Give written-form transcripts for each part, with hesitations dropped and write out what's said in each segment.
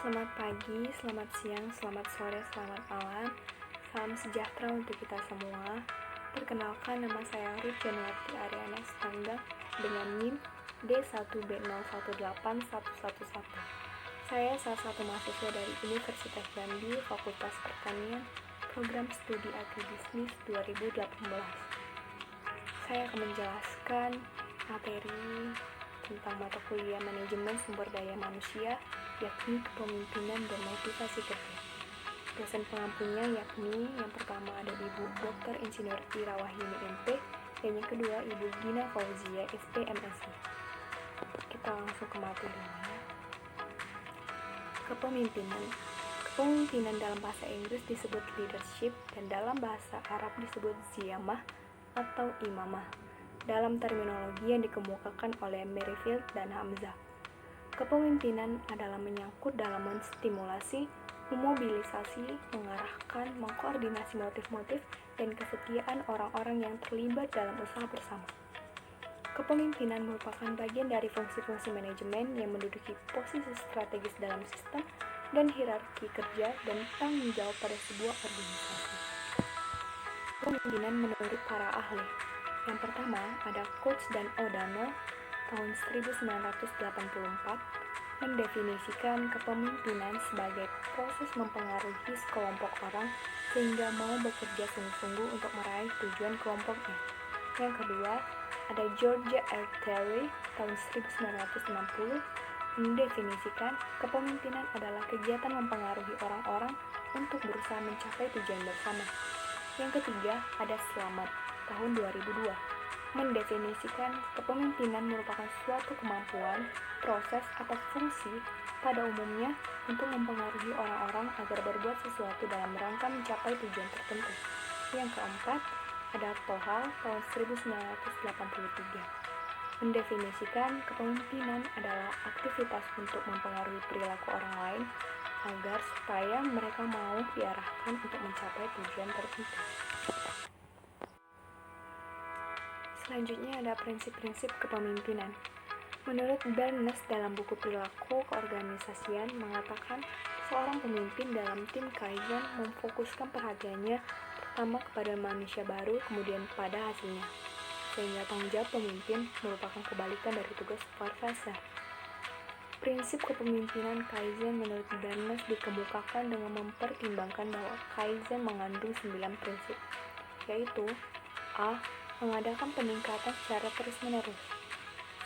Selamat pagi, selamat siang, selamat sore, selamat malam. Salam sejahtera untuk kita semua. Perkenalkan, nama saya Ruth Januarti Ariana Stanggang dengan NIM D1B018111. Saya salah satu mahasiswa dari Universitas Jambi, Fakultas Pertanian, Program Studi Agribisnis 2018. Saya akan menjelaskan materi tentang mata kuliah Manajemen Sumber Daya Manusia, yakni Kepemimpinan dan Motivasi Kerja. Dosen pengampunya yakni yang pertama ada Ibu Dr. Insinyur Ira Wahyuni MP, dan yang kedua Ibu Gina Fauzia SP MSI. Kita langsung ke materinya. Kepemimpinan dalam bahasa Inggris disebut leadership dan dalam bahasa Arab disebut ziyamah atau imamah, dalam terminologi yang dikemukakan oleh Merrifield dan Hamzah. Kepemimpinan adalah menyangkut dalam menstimulasi, memobilisasi, mengarahkan, mengkoordinasi motif-motif, dan kesetiaan orang-orang yang terlibat dalam usaha bersama. Kepemimpinan merupakan bagian dari fungsi-fungsi manajemen yang menduduki posisi strategis dalam sistem dan hierarki kerja dan tanggung jawab pada sebuah organisasi. Kepemimpinan menurut para ahli. Yang pertama ada Coach dan O'Donnell tahun 1984 mendefinisikan kepemimpinan sebagai proses mempengaruhi sekelompok orang sehingga mau bekerja sungguh-sungguh untuk meraih tujuan kelompoknya. Yang kedua ada George R. Terry tahun 1960 mendefinisikan kepemimpinan adalah kegiatan mempengaruhi orang-orang untuk berusaha mencapai tujuan bersama. Yang ketiga ada Slamet tahun 2002 mendefinisikan kepemimpinan merupakan suatu kemampuan, proses, atau fungsi pada umumnya untuk mempengaruhi orang-orang agar berbuat sesuatu dalam rangka mencapai tujuan tertentu. Yang keempat ada Toha tahun 1983 mendefinisikan kepemimpinan adalah aktivitas untuk mempengaruhi perilaku orang lain agar supaya mereka mau diarahkan untuk mencapai tujuan tertentu. Selanjutnya ada prinsip-prinsip kepemimpinan. Menurut Bernes dalam buku Perilaku Keorganisasian mengatakan seorang pemimpin dalam tim Kaizen memfokuskan perhatiannya pertama kepada manusia baru kemudian pada hasilnya, sehingga tanggung jawab pemimpin merupakan kebalikan dari tugas supervisor. Prinsip kepemimpinan Kaizen menurut Bernes dikemukakan dengan mempertimbangkan bahwa Kaizen mengandung 9 prinsip, yaitu A. Mengadakan peningkatan secara terus-menerus.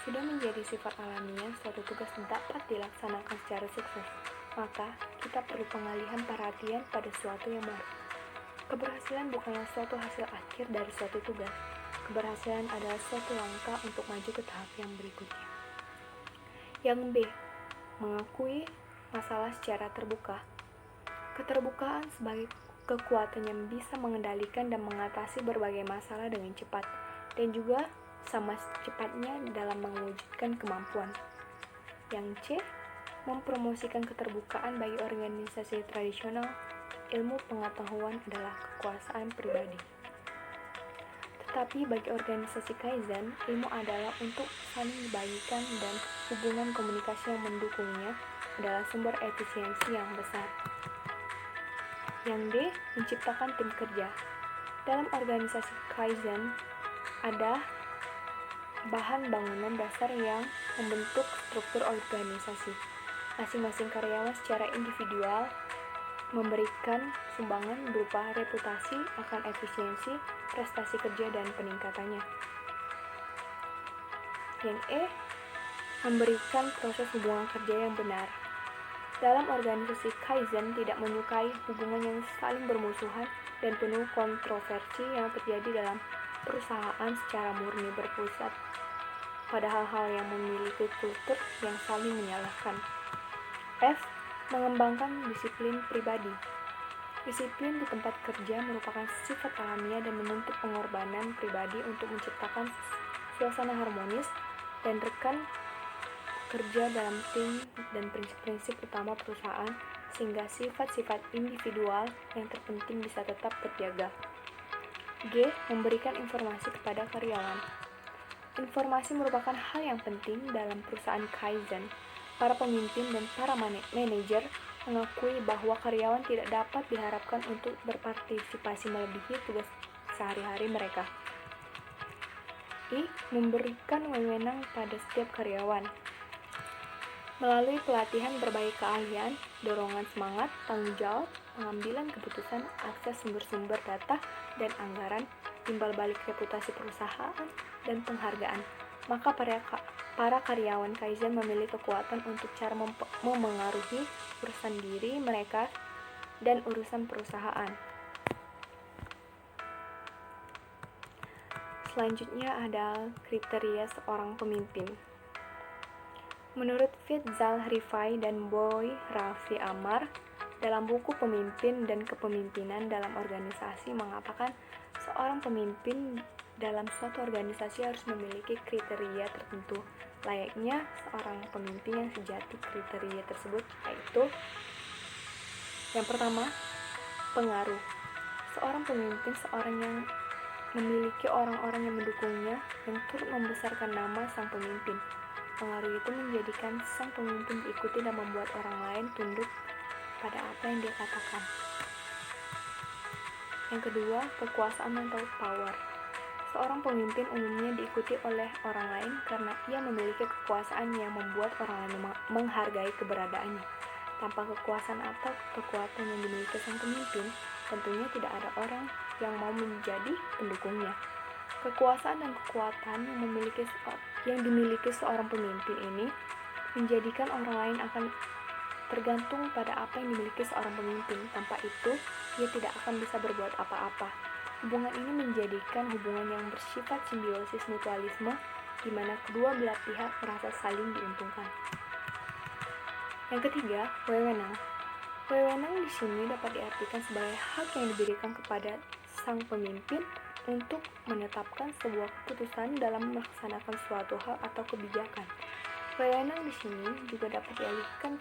Sudah menjadi sifat alamiah suatu tugas dapat dilaksanakan secara sukses, maka kita perlu pengalihan perhatian pada sesuatu yang baru. Keberhasilan bukanlah suatu hasil akhir dari suatu tugas. Keberhasilan adalah suatu langkah untuk maju ke tahap yang berikutnya. Yang B. Mengakui masalah secara terbuka. Keterbukaan sebagai kekuatan yang bisa mengendalikan dan mengatasi berbagai masalah dengan cepat, dan juga sama cepatnya dalam mewujudkan kemampuan. Yang C. Mempromosikan keterbukaan bagi organisasi tradisional. Ilmu pengetahuan adalah kekuasaan pribadi. Tetapi bagi organisasi Kaizen, ilmu adalah untuk saling dibagikan dan hubungan komunikasi yang mendukungnya adalah sumber efisiensi yang besar. Yang D. Menciptakan tim kerja. Dalam organisasi Kaizen, ada bahan bangunan dasar yang membentuk struktur organisasi. Masing-masing karyawan secara individual memberikan sumbangan berupa reputasi akan efisiensi, prestasi kerja, dan peningkatannya. Yang E. Memberikan proses hubungan kerja yang benar. Dalam organisasi Kaizen tidak menyukai hubungan yang saling bermusuhan dan penuh kontroversi yang terjadi dalam perusahaan secara murni berpusat pada hal-hal yang memiliki kultur yang saling menyalahkan. F. Mengembangkan disiplin pribadi. Disiplin di tempat kerja merupakan sifat alamiah dan menuntut pengorbanan pribadi untuk menciptakan suasana harmonis dan rekan kerja dalam tim dan prinsip-prinsip utama perusahaan sehingga sifat-sifat individual yang terpenting bisa tetap terjaga. G. Memberikan informasi kepada karyawan. Informasi merupakan hal yang penting dalam perusahaan Kaizen. para pemimpin dan para manajer mengakui bahwa karyawan tidak dapat diharapkan untuk berpartisipasi melebihi tugas sehari-hari mereka. Memberikan wewenang pada setiap karyawan melalui pelatihan berbagai keahlian, dorongan semangat, tanggung jawab, pengambilan keputusan, akses sumber-sumber data dan anggaran, timbal balik reputasi perusahaan, dan penghargaan. Maka para karyawan Kaizen memiliki kekuatan untuk cara memengaruhi urusan diri mereka dan urusan perusahaan. Selanjutnya ada kriteria seorang pemimpin. Menurut Fitzal Rifai dan Boy Raffi Amar, dalam buku Pemimpin dan Kepemimpinan dalam Organisasi mengatakan seorang pemimpin dalam suatu organisasi harus memiliki kriteria tertentu. Layaknya seorang pemimpin yang sejati, kriteria tersebut yaitu yang pertama, pengaruh. Seorang pemimpin seorang yang memiliki orang-orang yang mendukungnya yang turut membesarkan nama sang pemimpin. Pengaruh itu menjadikan sang pemimpin diikuti dan membuat orang lain tunduk pada apa yang dia katakan. Yang kedua, kekuasaan atau power. Seorang pemimpin umumnya diikuti oleh orang lain karena ia memiliki kekuasaan yang membuat orang lain menghargai keberadaannya. Tanpa kekuasaan atau kekuatan yang dimiliki sang pemimpin, tentunya tidak ada orang yang mau menjadi pendukungnya. Kekuasaan dan kekuatan yang dimiliki seorang pemimpin ini menjadikan orang lain akan tergantung pada apa yang dimiliki seorang pemimpin. Tanpa itu, dia tidak akan bisa berbuat apa-apa. Hubungan ini menjadikan hubungan yang bersifat simbiosis mutualisme, di mana kedua belah pihak merasa saling diuntungkan. Yang ketiga, wewenang. Wewenang di sini dapat diartikan sebagai hak yang diberikan kepada sang pemimpin untuk menetapkan sebuah keputusan dalam melaksanakan suatu hal atau kebijakan. Wewenang di sini juga dapat dialihkan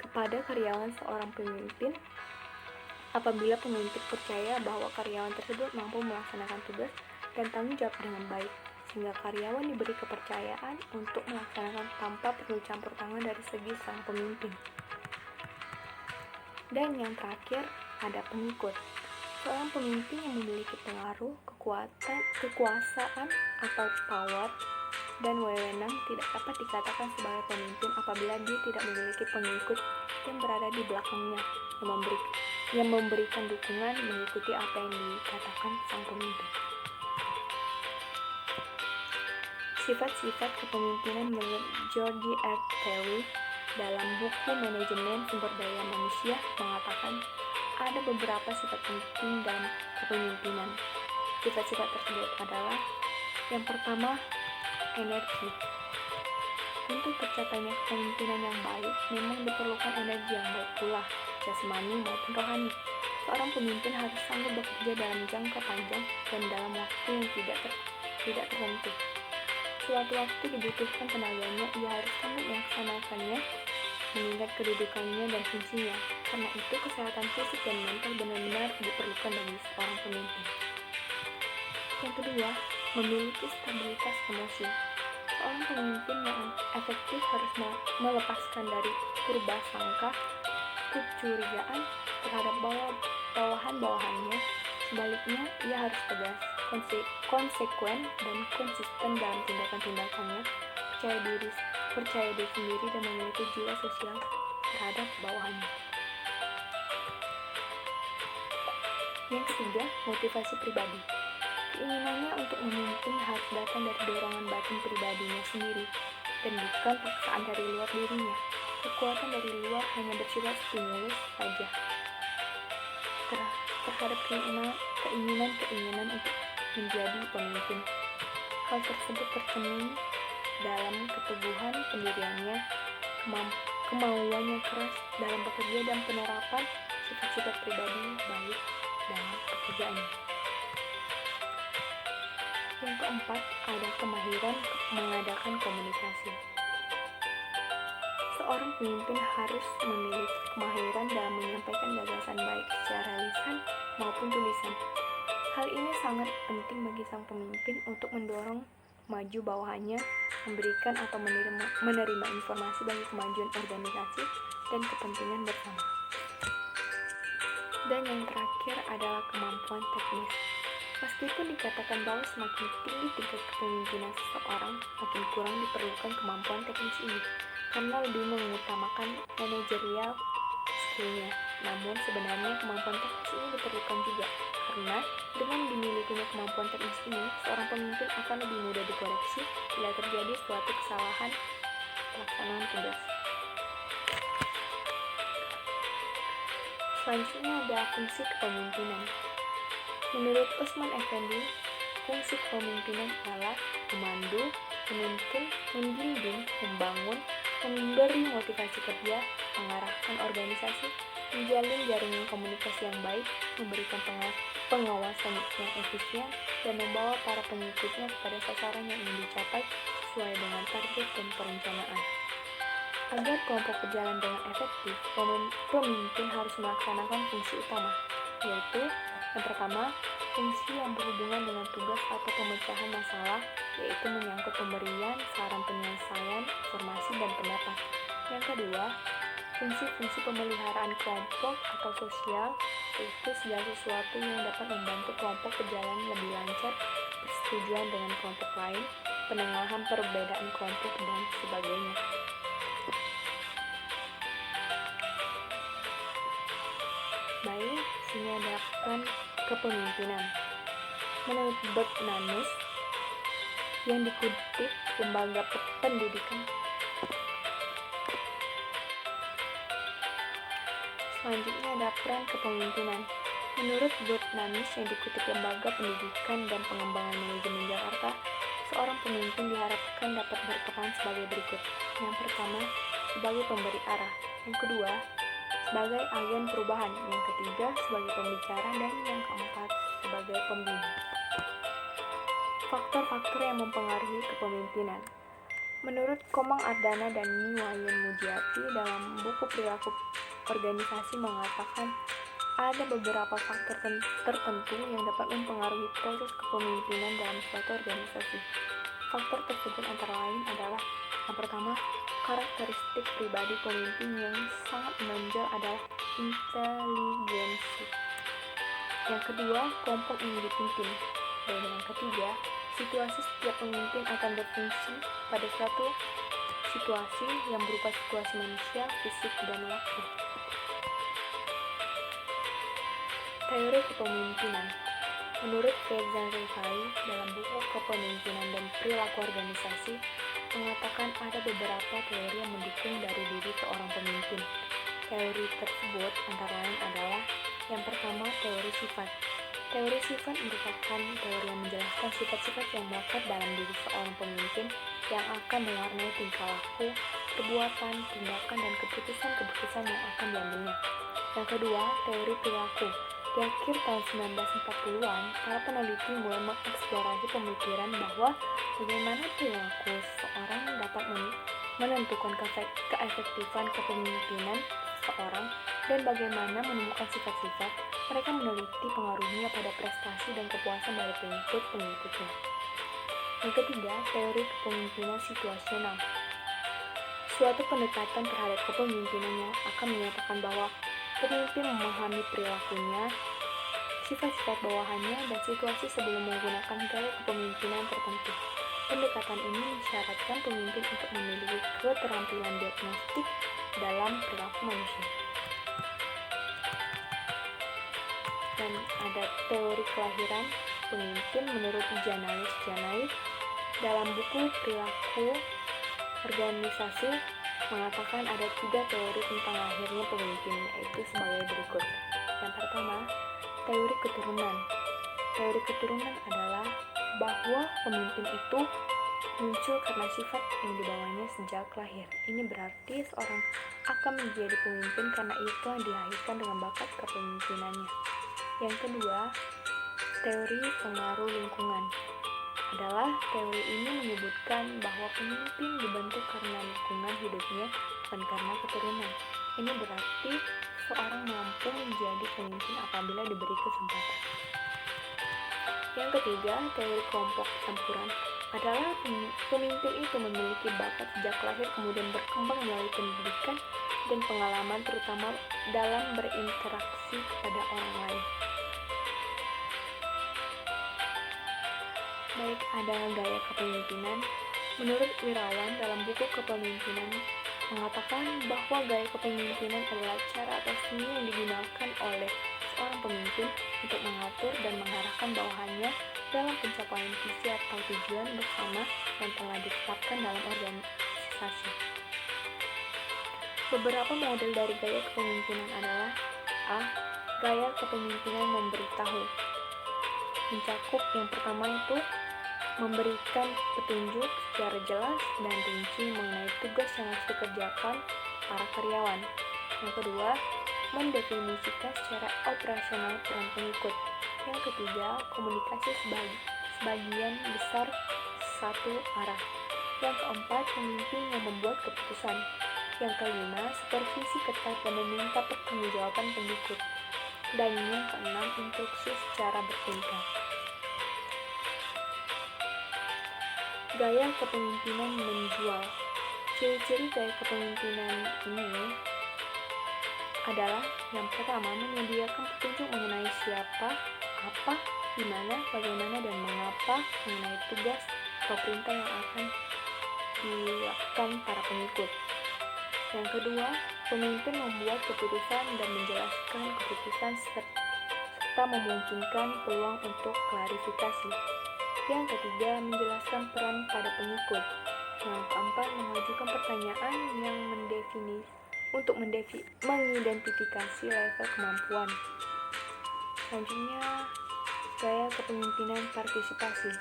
kepada karyawan seorang pemimpin apabila pemimpin percaya bahwa karyawan tersebut mampu melaksanakan tugas dan tanggung jawab dengan baik, sehingga karyawan diberi kepercayaan untuk melaksanakan tanpa perlu campur tangan dari segi sang pemimpin. Dan yang terakhir, ada pengikut. Seorang pemimpin yang memiliki pengaruh, kekuasaan atau power dan wewenang tidak dapat dikatakan sebagai pemimpin apabila dia tidak memiliki pengikut yang berada di belakangnya yang memberikan dukungan mengikuti apa yang dikatakan sang pemimpin. Sifat-sifat kepemimpinan menurut George R. Terry dalam buku Manajemen Sumber Daya Manusia mengatakan ada beberapa sifat penting dalam kepemimpinan. Sifat-sifat tersebut adalah yang pertama, energi. Untuk tercapainya kepemimpinan yang baik, memang diperlukan energi yang baik pula, jasmani maupun rohani. Seorang pemimpin harus sanggup bekerja dalam jangka panjang dan dalam waktu yang tidak tertentu. Suatu waktu dibutuhkan tenaganya, ia harus sanggup melaksanakannya mengingat kedudukannya dan fungsinya. Karena itu, kesehatan fisik dan mental benar-benar diperlukan bagi seorang pemimpin. Yang kedua, memiliki stabilitas emosi. Seorang pemimpin yang efektif harus melepaskan dari purba sangka, kecurigaan terhadap bawahan-bawahannya. Sebaliknya, ia harus tegas, konsekuen, dan konsisten dalam tindakan-tindakannya, percaya diri sendiri dan memiliki jiwa sosial terhadap bawahannya. Yang ketiga, motivasi pribadi. Keinginannya untuk memimpin harus datang dari dorongan batin pribadinya sendiri dan bukan paksaan dari luar dirinya. Kekuatan dari luar hanya bersifat stimulus saja terhadap keinginan untuk menjadi pemimpin. Hal tersebut tercermin dalam keteguhan pendiriannya, kemauannya keras dalam bekerja, dan penerapan sifat-sifat pribadi baik dalam pekerjaannya. Yang keempat, ada kemahiran mengadakan komunikasi. Seorang pemimpin harus memiliki kemahiran dalam menyampaikan gagasan baik secara lisan maupun tulisan. Hal ini sangat penting bagi sang pemimpin untuk mendorong maju bawahannya, memberikan atau menerima informasi bagi kemajuan organisasi dan kepentingan bersama. Dan yang terakhir adalah kemampuan teknis. Meskipun dikatakan bahwa semakin tinggi tingkat kepemimpinan seseorang, makin kurang diperlukan kemampuan teknis ini, karena lebih mengutamakan manajerial skill-nya. Namun sebenarnya kemampuan teknis ini diperlukan juga, karena dengan dimilikinya kemampuan teknis ini, seorang pemimpin akan lebih mudah dikoreksi bila terjadi suatu kesalahan pelaksanaan tugas. Selanjutnya ada fungsi kepemimpinan. Menurut Usman Effendi, fungsi kepemimpinan adalah memandu, menuntun, membimbing, membangun, memberi motivasi kerja, mengarahkan organisasi, menjalin jaringan komunikasi yang baik, memberikan pengawasan yang efisien, dan membawa para pengikutnya kepada sasaran yang ingin dicapai sesuai dengan target dan perencanaan. Agar kelompok berjalan dengan efektif, pemimpin harus melaksanakan fungsi utama, yaitu yang pertama, fungsi yang berhubungan dengan tugas atau pemecahan masalah, yaitu menyangkut pemberian, saran penyelesaian, informasi, dan pendapat. Yang kedua, fungsi-fungsi pemeliharaan kelompok atau sosial, yaitu segala sesuatu yang dapat membantu kelompok berjalan lebih lancar, persetujuan dengan kelompok lain, penengahan perbedaan kelompok, dan sebagainya. Baik, sini ada peran kepemimpinan. Menurut Bergmanus yang dikutip Lembaga Pendidikan. Selanjutnya ada peran kepemimpinan. Menurut Bergmanus yang dikutip Lembaga Pendidikan dan Pengembangan Manajemen Jakarta, seorang pemimpin diharapkan dapat berperan sebagai berikut. Yang pertama, sebagai pemberi arah. Yang kedua, sebagai agen perubahan. Yang ketiga, sebagai pembicara. Dan yang keempat, sebagai pembimbing. Faktor-faktor yang mempengaruhi kepemimpinan. Menurut Komang Ardana dan Niwayan Mujiati dalam buku Perilaku Organisasi mengatakan ada beberapa faktor tertentu yang dapat mempengaruhi proses kepemimpinan dalam suatu organisasi. Faktor tersebut antara lain adalah yang pertama, karakteristik pribadi pemimpin yang sangat menonjol adalah inteligensi. Yang kedua, kelompok yang dipimpin. Dan yang ketiga, situasi setiap pemimpin akan berfungsi pada suatu situasi yang berupa situasi manusia, fisik, dan waktu. Teori kepemimpinan. Menurut Ferzan Rifai dalam buku Kepemimpinan dan Perilaku Organisasi mengatakan ada beberapa teori yang mendukung dari diri seorang pemimpin. Teori tersebut antara lain adalah yang pertama, teori sifat. Teori sifat merupakan teori yang menjelaskan sifat-sifat yang melekat dalam diri seorang pemimpin yang akan mewarnai tingkah laku, perbuatan, tindakan, dan keputusan-keputusan yang akan diambilnya. Yang kedua, teori perilaku. Di akhir tahun 1940-an, para peneliti mulai mengeksplorasi pemikiran bahwa bagaimana perilaku seseorang dapat menentukan keefektifan kepemimpinan seseorang dan bagaimana menemukan sifat-sifat. Mereka meneliti pengaruhnya pada prestasi dan kepuasan dari pengikut-pengikutnya. Yang ketiga, teori kepemimpinan situasional. Suatu pendekatan terhadap kepemimpinannya akan menyatakan bahwa pemimpin memahami perilakunya, sifat-sifat bawahannya, dan situasi sebelum menggunakan gaya kepemimpinan tertentu. Pendekatan ini mensyaratkan pemimpin untuk memiliki keterampilan diagnostik dalam perilaku manusia. Dan ada teori kelahiran pemimpin menurut Janalis Janai dalam buku Perilaku Organisasi mengatakan ada 3 teori tentang lahirnya pemimpin, yaitu sebagai berikut. Yang pertama, teori keturunan. Teori keturunan adalah bahwa pemimpin itu muncul karena sifat yang dibawanya sejak lahir. Ini berarti seorang akan menjadi pemimpin karena ia telah dilahirkan dengan bakat kepemimpinannya. Yang kedua, teori pengaruh lingkungan adalah teori ini menyebutkan bahwa pemimpin dibentuk karena lingkungan hidupnya, bukan karena keturunan. Ini berarti seorang mampu menjadi pemimpin apabila diberi kesempatan. Yang ketiga, teori kelompok campuran. adalah pemimpin itu memiliki bakat sejak lahir, kemudian berkembang melalui pendidikan dan pengalaman, terutama dalam berinteraksi kepada orang lain. Baik, ada gaya kepemimpinan. Menurut Wirawan dalam buku Kepemimpinan mengatakan bahwa gaya kepemimpinan adalah cara atau seni yang digunakan oleh seorang pemimpin untuk mengatur dan mengarahkan bawahannya dalam pencapaian visi atau tujuan bersama yang telah ditetapkan dalam organisasi. Beberapa model dari gaya kepemimpinan adalah: A. Gaya kepemimpinan memberitahu. Mencakup yang pertama itu memberikan petunjuk secara jelas dan rinci mengenai tugas yang harus dikerjakan para karyawan. Yang kedua, mendefinisikan secara operasional peran pengikut. Yang ketiga, komunikasi sebagian besar satu arah. Yang keempat, pemimpin yang membuat keputusan. Yang kelima, supervisi ketat dan meminta pertanggungjawaban pengikut. Dan yang keenam, instruksi secara bertingkat. Gaya kepemimpinan menjual. Ciri-ciri gaya kepemimpinan ini adalah: yang pertama, menyediakan petunjuk mengenai siapa, apa, di mana, bagaimana, dan mengapa mengenai tugas atau perintah yang akan dilakukan para pengikut. Yang kedua, pemimpin membuat keputusan dan menjelaskan keputusan serta memungkinkan peluang untuk klarifikasi. Yang ketiga, menjelaskan peran pada pengikut. Yang keempat, mengajukan pertanyaan yang mengidentifikasi level kemampuan. Selanjutnya, gaya kepemimpinan partisipasi.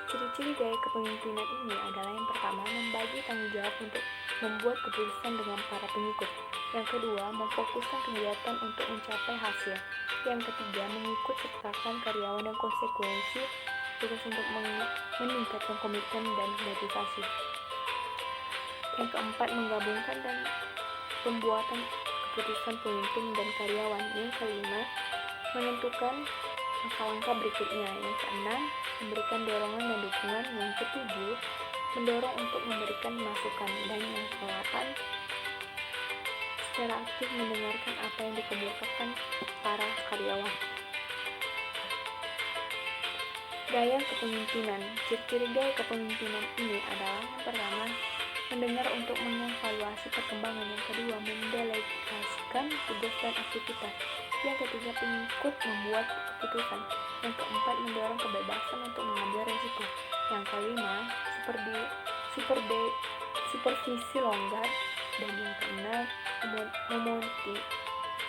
Ciri-ciri gaya kepemimpinan ini adalah: yang pertama, membagi tanggung jawab untuk membuat keputusan dengan para pengikut. Yang kedua, memfokuskan kegiatan untuk mencapai hasil. Yang ketiga, mengikut sertakan karyawan dan konsekuensi tugas untuk meningkatkan komitmen dan motivasi. Yang keempat, menggabungkan dan pembuatan keputusan pemimpin dan karyawan. Yang kelima, menentukan langkah-langkah berikutnya. Yang keenam, memberikan dorongan dan dukungan. Yang ketujuh, mendorong untuk memberikan masukan. Dan yang kedelapan, secara aktif mendengarkan apa yang dikemukakan para karyawan. Gaya kepemimpinan. Ciri-ciri gaya kepemimpinan ini adalah: yang pertama, mendengar untuk mengevaluasi perkembangan. Yang kedua, mendelegasikan tugas dan aktivitas. Yang ketiga, pengikut membuat keputusan. Yang keempat, mendorong kebebasan untuk mengambil risiko. Yang kelima, supervisi longgar. Dan yang keenam,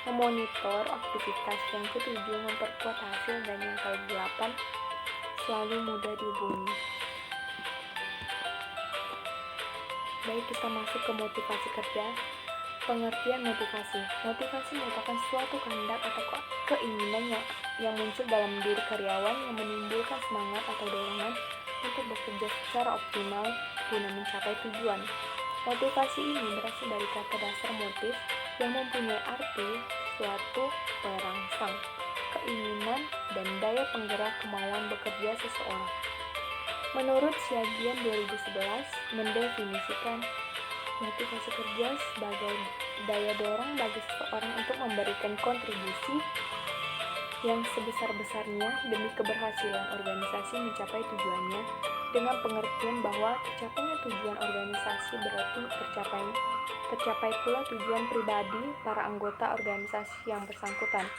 memonitor aktivitas. Yang ketujuh, memperkuat hasil. Dan yang kedelapan, selalu mudah dihubungi. Baik, kita masuk ke motivasi kerja. Pengertian motivasi. Motivasi merupakan suatu kehendak atau keinginan yang muncul dalam diri karyawan yang menimbulkan semangat atau dorongan untuk bekerja secara optimal guna mencapai tujuan. Motivasi ini berasal dari kata dasar motif yang mempunyai arti suatu perangsang, keinginan, dan daya penggerak kemauan bekerja seseorang. Menurut Siagian 2011 mendefinisikan motivasi kerja sebagai daya dorong bagi seseorang untuk memberikan kontribusi yang sebesar-besarnya demi keberhasilan organisasi mencapai tujuannya, dengan pengertian bahwa tercapainya tujuan organisasi berarti tercapai pula tujuan pribadi para anggota organisasi yang bersangkutan.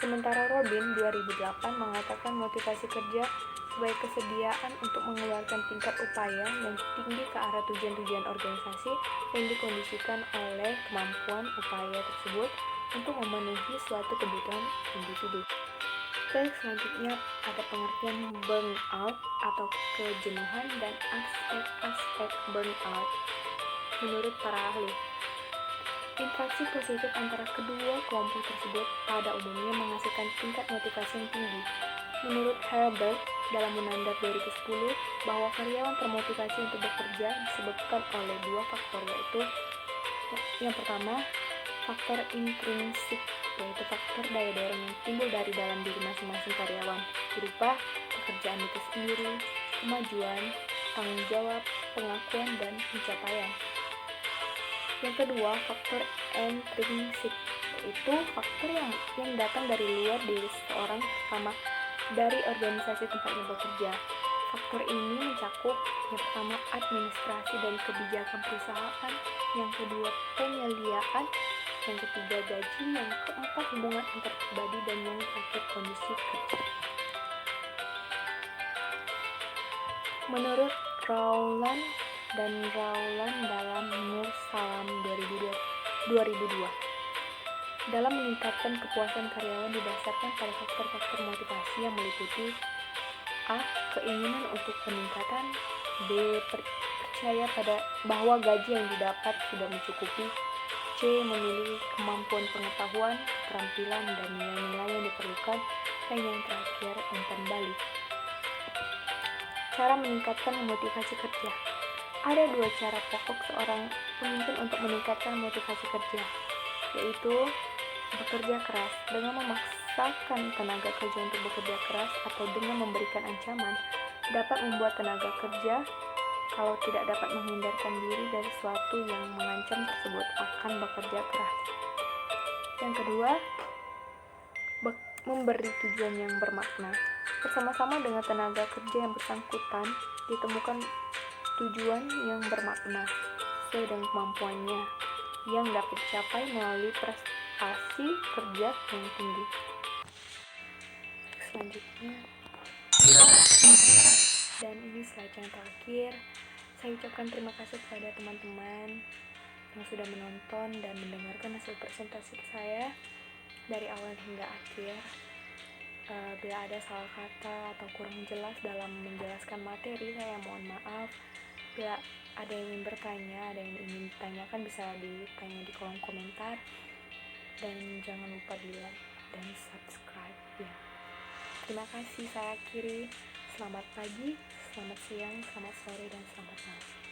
Sementara Robin 2008 mengatakan motivasi kerja sebagai kesediaan untuk mengeluarkan tingkat upaya yang tinggi ke arah tujuan-tujuan organisasi yang dikondisikan oleh kemampuan upaya tersebut untuk memenuhi suatu kebutuhan individu. Baik, selanjutnya ada pengertian burnout atau kejenuhan dan aspek-aspek burnout menurut para ahli. Interaksi positif antara kedua kelompok tersebut pada umumnya menghasilkan tingkat motivasi yang tinggi. Menurut Herbert dalam Munandar 2010 bahwa karyawan termotivasi untuk bekerja disebabkan oleh dua faktor, yaitu yang pertama, faktor intrinsik, yaitu faktor daya dorong yang timbul dari dalam diri masing-masing karyawan berupa pekerjaan itu sendiri, kemajuan, tanggung jawab, pengakuan, dan pencapaian. Yang kedua, faktor intrinsik, yaitu faktor yang datang dari luar diri seseorang, terutama dari organisasi tempatnya bekerja. Faktor ini mencakup yang pertama administrasi dan kebijakan perusahaan, yang kedua penyediaan, yang ketiga gaji, yang keempat hubungan antar pribadi, dan yang terakhir kondisi kerja. Menurut Rowland dalam Nur Salam 2002, dalam meningkatkan kepuasan karyawan didasarkan pada faktor-faktor motivasi yang meliputi A. Keinginan untuk peningkatan, B. Percaya pada bahwa gaji yang didapat sudah mencukupi, C. Memiliki kemampuan pengetahuan, keterampilan, dan nilai-nilai yang diperlukan, dan yang terakhir umpan balik. Cara meningkatkan motivasi kerja. Ada dua cara pokok seorang pemimpin untuk meningkatkan motivasi kerja, yaitu bekerja keras. Dengan memaksakan tenaga kerja untuk bekerja keras atau dengan memberikan ancaman dapat membuat tenaga kerja, kalau tidak dapat menghindarkan diri dari sesuatu yang mengancam tersebut, akan bekerja keras. Yang kedua, memberi tujuan yang bermakna. Bersama-sama dengan tenaga kerja yang bersangkutan, ditemukan tujuan yang bermakna sesuai dengan kemampuannya yang dapat dicapai melalui prestasi kerja yang tinggi. Selanjutnya, dan ini slide yang terakhir, saya ucapkan terima kasih kepada teman-teman yang sudah menonton dan mendengarkan hasil presentasi saya dari awal hingga akhir. Bila ada salah kata atau kurang jelas dalam menjelaskan materi, saya mohon maaf. Bila ada yang ingin bertanya, ada yang ingin ditanyakan, bisa ditanya di kolom komentar. Dan jangan lupa di like dan subscribe ya. Terima kasih, saya akhiri. Selamat pagi, selamat siang, selamat sore, dan selamat malam.